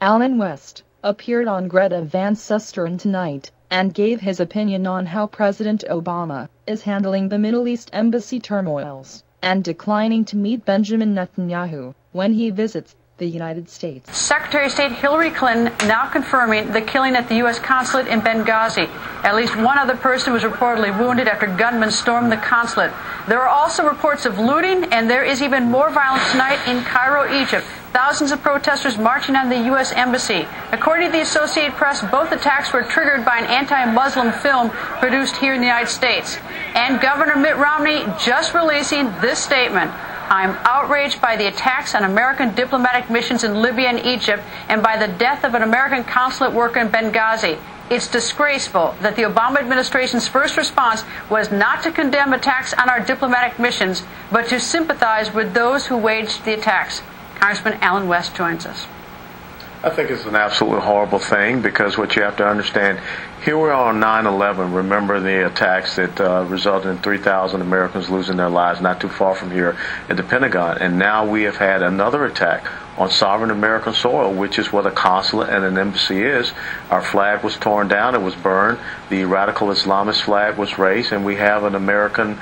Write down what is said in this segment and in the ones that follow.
Allen West, appeared on Greta Van Susteran tonight, and gave his opinion on how President Obama is handling the Middle East embassy turmoils, and declining to meet Benjamin Netanyahu when he visits the United States. Secretary of State Hillary Clinton now confirming the killing at the U.S. consulate in Benghazi. At least one other person was reportedly wounded after gunmen stormed the consulate. There are also reports of looting, and there is even more violence tonight in Cairo, Egypt. Thousands of protesters marching on the U.S. Embassy. According to the Associated Press, both attacks were triggered by an anti-Muslim film produced here in the United States. And Governor Mitt Romney just releasing this statement: "I'm outraged by the attacks on American diplomatic missions in Libya and Egypt and by the death of an American consulate worker in Benghazi. It's disgraceful that the Obama administration's first response was not to condemn attacks on our diplomatic missions, but to sympathize with those who waged the attacks." Congressman Allen West joins us. I think it's an absolutely horrible thing, because what you have to understand, here we are on 9/11. Remember the attacks that resulted in 3,000 Americans losing their lives not too far from here at the Pentagon. And now we have had another attack on sovereign American soil, which is what a consulate and an embassy is. Our flag was torn down. It was burned. The radical Islamist flag was raised, and we have an American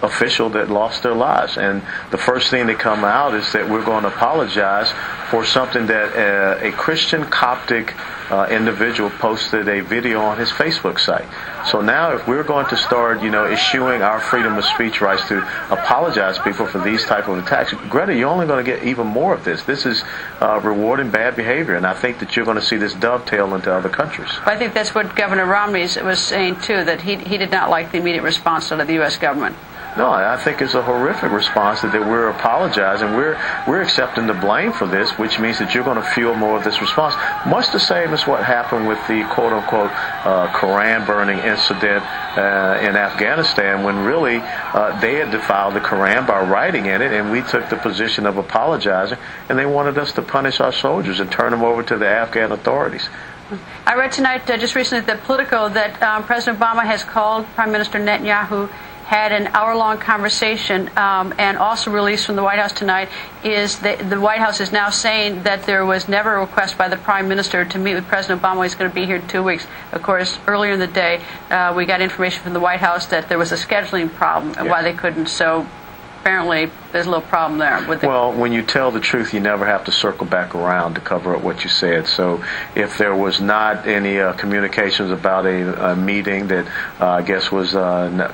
official that lost their lives. And the first thing that come out is that we're going to apologize for something that a Christian Coptic individual posted a video on his Facebook site. So now if we're going to start, eschewing our freedom of speech rights to apologize to people for these type of attacks, Greta, you're only going to get even more of this. This is rewarding bad behavior, and I think that you're going to see this dovetail into other countries. I think that's what Governor Romney was saying, too, that he did not like the immediate response out of the U.S. government. No, I think it's a horrific response that we're apologizing. We're accepting the blame for this, which means that you're going to fuel more of this response. Much the same as what happened with the quote-unquote Quran burning incident in Afghanistan, when really they had defiled the Quran by writing in it, and we took the position of apologizing, and they wanted us to punish our soldiers and turn them over to the Afghan authorities. I read tonight, just recently at the Politico, that President Obama has called Prime Minister Netanyahu, had an hour-long conversation, and also released from the White House tonight is that the White House is now saying that there was never a request by the Prime Minister to meet with President Obama. He's going to be here in 2 weeks. Of course, earlier in the day, we got information from the White House that there was a scheduling problem and why they couldn't. So apparently there's a little problem there. Well, when you tell the truth, you never have to circle back around to cover up what you said. So if there was not any communications about a meeting that I guess was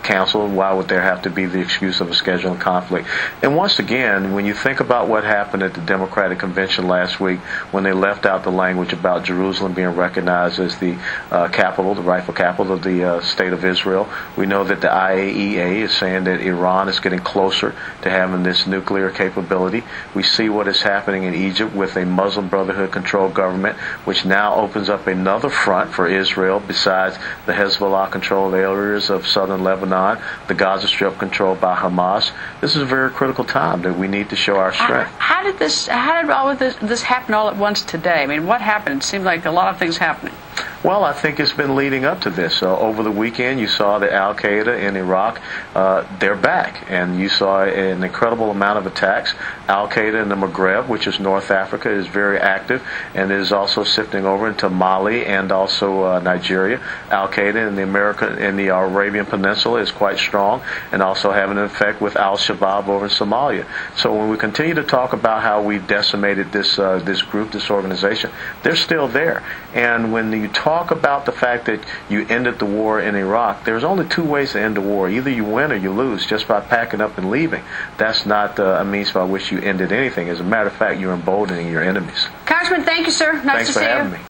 canceled, why would there have to be the excuse of a scheduling conflict? And once again, when you think about what happened at the Democratic Convention last week, when they left out the language about Jerusalem being recognized as the capital, the rightful capital of the State of Israel, we know that the IAEA is saying that Iran is getting closer to having this nuclear capability. We see what is happening in Egypt with a Muslim Brotherhood-controlled government, which now opens up another front for Israel besides the Hezbollah-controlled areas of southern Lebanon, the Gaza Strip controlled by Hamas. This is a very critical time that we need to show our strength. How did all of this happen all at once today? I mean, what happened? It seemed like a lot of things happening. Well, I think it's been leading up to this. Over the weekend, you saw that Al-Qaeda in Iraq, they're back. And you saw an incredible amount of attacks. Al-Qaeda in the Maghreb, which is North Africa, is very active and is also sifting over into Mali and also Nigeria. Al-Qaeda in the Arabian Peninsula is quite strong and also having an effect with Al-Shabaab over in Somalia. So when we continue to talk about how we've decimated this group, this organization, they're still there. And when you talk about the fact that you ended the war in Iraq, there's only two ways to end the war. Either you win or you lose, just by packing up and leaving. That's not a means by which you ended anything. As a matter of fact, you're emboldening your enemies. Congressman, thank you, sir. Nice Thanks to for see you. having me.